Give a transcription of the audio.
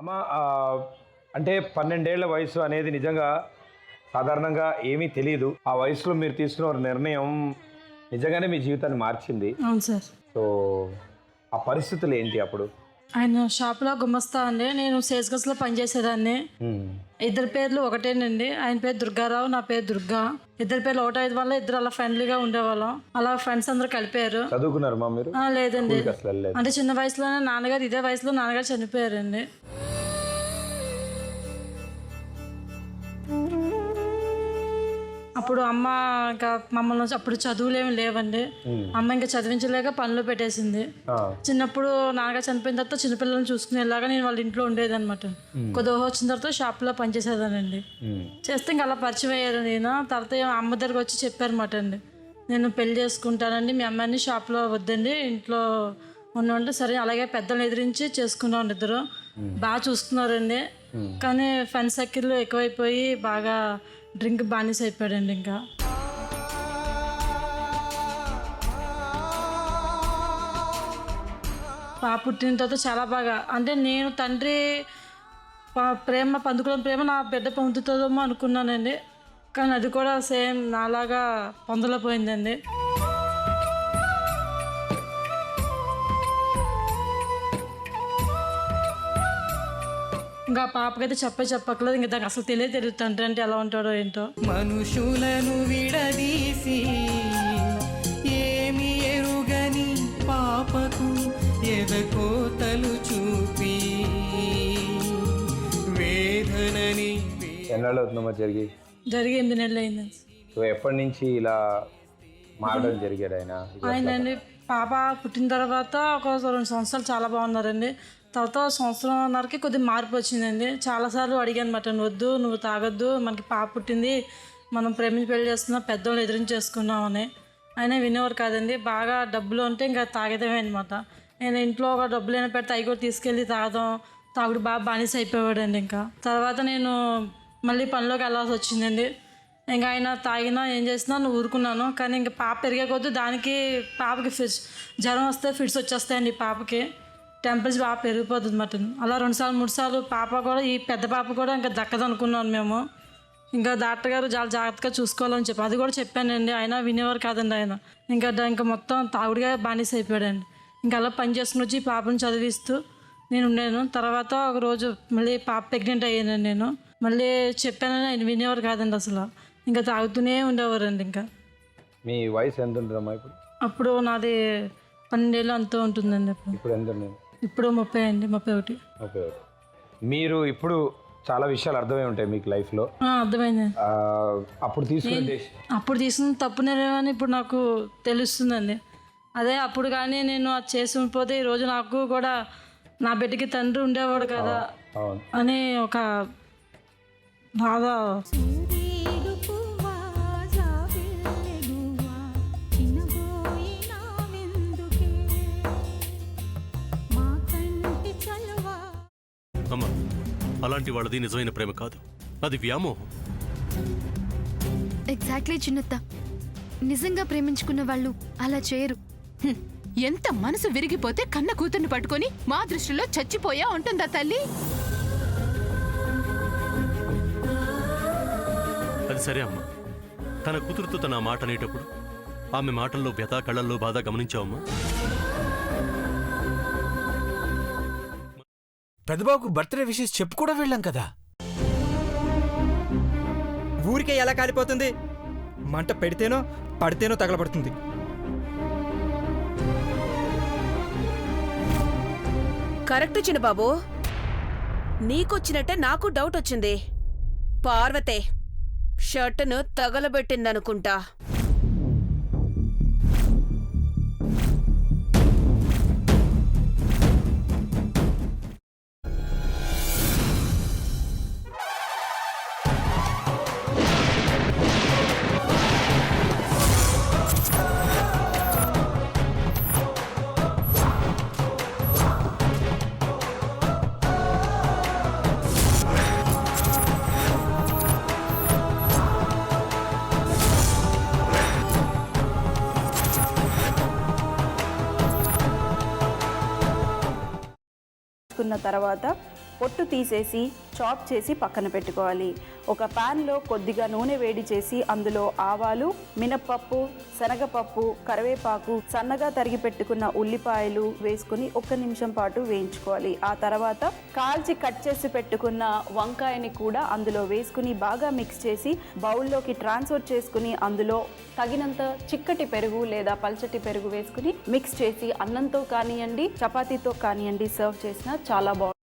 అమ్మ అంటే 12 ఏళ్ల వయసు అనేది నిజంగా సాధారణంగా ఏమీ తెలియదు. ఆ వయసులో మీరు తీసుకున్న ఒక నిర్ణయం నిజంగానే మీ జీవితాన్ని మార్చింది. అవును సార్. సో ఆ పరిస్థితులు ఏంటి అప్పుడు? ఆయన షాప్లో గుమస్తా అండి. నేను సేల్స్ గర్ల్స్లో పనిచేసేదాన్ని. ఇద్దరి పేర్లు ఒకటేనండి. ఆయన పేరు దుర్గారావు, నా పేరు దుర్గా. ఇద్దరి పేర్లు ఒకటైదు వల్ల ఇద్దరు అలా ఫ్రెండ్లీగా ఉండేవాళ్ళం. అలా ఫ్రెండ్స్ అందరూ కలిపారు. చదువుకున్నారు మా మీరు? లేదండి, స్కూల్కి అసలు వెళ్ళలేదు. అంటే చిన్న వయసులోనే నాన్నగారు, ఇదే వయసులో నాన్నగారు చనిపోయారండి. అప్పుడు అమ్మ ఇంకా మమ్మల్ని అప్పుడు చదువులేమి లేవండి. అమ్మ ఇంకా చదివించలేక పనులు పెట్టేసింది. చిన్నప్పుడు నాన్నగారు చనిపోయిన తర్వాత చిన్నపిల్లల్ని చూసుకునేలాగా నేను వాళ్ళ ఇంట్లో ఉండేది అనమాట. కొద్దిగా వచ్చిన తర్వాత షాప్లో పనిచేసేదానండి. చేస్తే ఇంకా అలా పరిచయం అయ్యారు. నేను తర్వాత అమ్మ దగ్గరకు వచ్చి చెప్పారన్నమాట అండి, నేను పెళ్లి చేసుకుంటానండి, మీ అమ్మాయిని షాప్లో వద్దండి, ఇంట్లో ఉన్నంటే సరే అలాగే పెద్దలను ఎదిరించి చేసుకున్నాం. ఇద్దరు బాగా చూసుకున్నారండి. కానీ ఫ్రెండ్ సర్కిల్ ఎక్కువైపోయి బాగా డ్రింక్ బానిస అయిపోయాడండి. ఇంకా పాప పుట్టిన తర్వాత చాలా బాగా, అంటే నేను తండ్రి ప్రేమ పందుకున్న ప్రేమ నా బిడ్డ పొందుతుందేమో అనుకున్నానండి. కానీ అది కూడా సేమ్ నాలాగా పొందలేకపోయిందండి. ఇంకా పాపకైతే చెప్పక్కలేదు. ఇంకా దానికి అసలు తెలియదు తండ్రి అంటే ఎలా ఉంటాడో ఏంటో. మనుషులను విడదీసి ఏమి ఎరుగని పాపకు ఎదకోతలు చూపి వేదనని ఎన్నాళ్ళు అవుతుందమ్మా జరిగి 8 నెలలు అయిందండి. సో ఎప్పటి నుంచి ఇలా మారడం జరిగాడు ఆయన? ఆయనండి పాప పుట్టిన తర్వాత ఒక 2 సంవత్సరాలు చాలా బాగున్నారండి. తర్వాత సంవత్సరంన్నరకి కొద్దిగా మార్పు వచ్చిందండి. చాలాసార్లు అడిగాను అనమాట, వద్దు నువ్వు తాగొద్దు, మనకి పాప పుట్టింది, మనం ప్రేమించి పెళ్లి చేస్తున్నాం, పెద్దోళ్ళు ఎదిరించేసుకున్నామని. ఆయన వినేవారు కాదండి. బాగా డబ్బులు ఉంటే ఇంకా తాగేదేమే అనమాట. నేను ఇంట్లో ఒక డబ్బులు అయినా పెడితే అవి కూడా తీసుకెళ్ళి తాగుడు బాగా బానిస అయిపోయాడండి. ఇంకా తర్వాత నేను మళ్ళీ పనిలోకి వెళ్ళాల్సి వచ్చిందండి. ఇంకా ఆయన తాగినా ఏం చేసినా నువ్వు ఊరుకున్నాను. కానీ ఇంకా పాప పెరిగే కొద్దీ దానికి పాపకి జ్వరం వస్తే ఫిట్స్ వచ్చేస్తాయండి. పాపకి టెంపరేచర్ బాగా పెరిగిపోతుంది అన్నమాట. అలా 2 సార్లు 3 సార్లు పాప కూడా, ఈ పెద్ద పాప కూడా ఇంకా దక్కదనుకున్నాను మేము. ఇంకా డాక్టర్ గారు చాలా జాగ్రత్తగా చూసుకోవాలని చెప్పి అది కూడా చెప్పానండి. ఆయన వినేవారు కాదండి. ఆయన ఇంకా మొత్తం తాగుడిగా బానిస అయిపోయాడండి. ఇంకా అలా పని చేసుకుని వచ్చి పాపను చదివిస్తూ నేను ఉండేను. తర్వాత ఒకరోజు మళ్ళీ పాప ప్రెగ్నెంట్ అయ్యానండి. నేను మళ్ళీ చెప్పానని ఆయన వినేవారు కాదండి. అసలు ఇంకా తాగుతూనే ఉండేవారండి. ఇంకా మీ వయసు ఎంత ఉంటుందమ్మా ఇప్పుడు? అప్పుడు నాది 12 ఏళ్ళు అంతా ఉంటుందండి. ఇప్పుడు ఎంత? ఇప్పుడు 30 అండి, 31. ఓకే. మీరు ఇప్పుడు చాలా విషయాలు అర్థమై ఉంటాయి మీకు లైఫ్లో. అర్థమైంది. అప్పుడు తీసుకున్న తప్పు నేనేమని ఇప్పుడు నాకు తెలుస్తుందండి. అదే అప్పుడు కానీ నేను అది చేసి ఉండిపోతే ఈరోజు నాకు కూడా నా బిడ్డకి తండ్రి ఉండేవాడు కదా అని ఒక బాధ. అమ్మా, అలాంటి వాళ్ళది నిజమైన ప్రేమ కాదు, అది వ్యామోహం. ఎగ్జాక్ట్లీ చిన్నత్త, నిజంగా ప్రేమించుకున్న వాళ్ళు అలా చేయరు. ఎంత మనసు విరిగిపోతే కన్న కూతుర్ని పట్టుకొని మా దృష్టిలో చచ్చిపోయా ఉంటుందా తల్లి? అది సరే అమ్మా, తన కూతురుతో తన మాట అనేటప్పుడు ఆమె మాటల్లో వ్యథ, కళ్ళల్లో బాధ గమనించావమ్మా? పెద్దబాబుకు బర్త్డే విషెస్ చెప్పు కూడా వెళ్ళాం కదా. ఊరికే ఎలా కాలిపోతుంది? మంట పెడితేనో పడితేనో తగలబడుతుంది. కరెక్ట్ చిన్నబాబు, నీకొచ్చినట్టే నాకు డౌట్ వచ్చింది. పార్వతే షర్టును తగలబెట్టిందనుకుంటా. తర్వాత పొట్టు తీసేసి చాప్ చేసి పక్కన పెట్టుకోవాలి. ఒక ప్యాన్లో కొద్దిగా నూనె వేడి చేసి అందులో ఆవాలు, మినప్పప్పు, శనగపప్పు, కరివేపాకు, సన్నగా తరిగి పెట్టుకున్న ఉల్లిపాయలు వేసుకుని 1 నిమిషం పాటు వేయించుకోవాలి. ఆ తర్వాత కాల్చి కట్ చేసి పెట్టుకున్న వంకాయని కూడా అందులో వేసుకుని బాగా మిక్స్ చేసి బౌల్లోకి ట్రాన్స్ఫర్ చేసుకుని అందులో తగినంత చిక్కటి పెరుగు లేదా పల్చటి పెరుగు వేసుకుని మిక్స్ చేసి అన్నంతో కానివ్వండి, చపాతీతో కానివ్వండి సర్వ్ చేసినా చాలా బాగుంటుంది.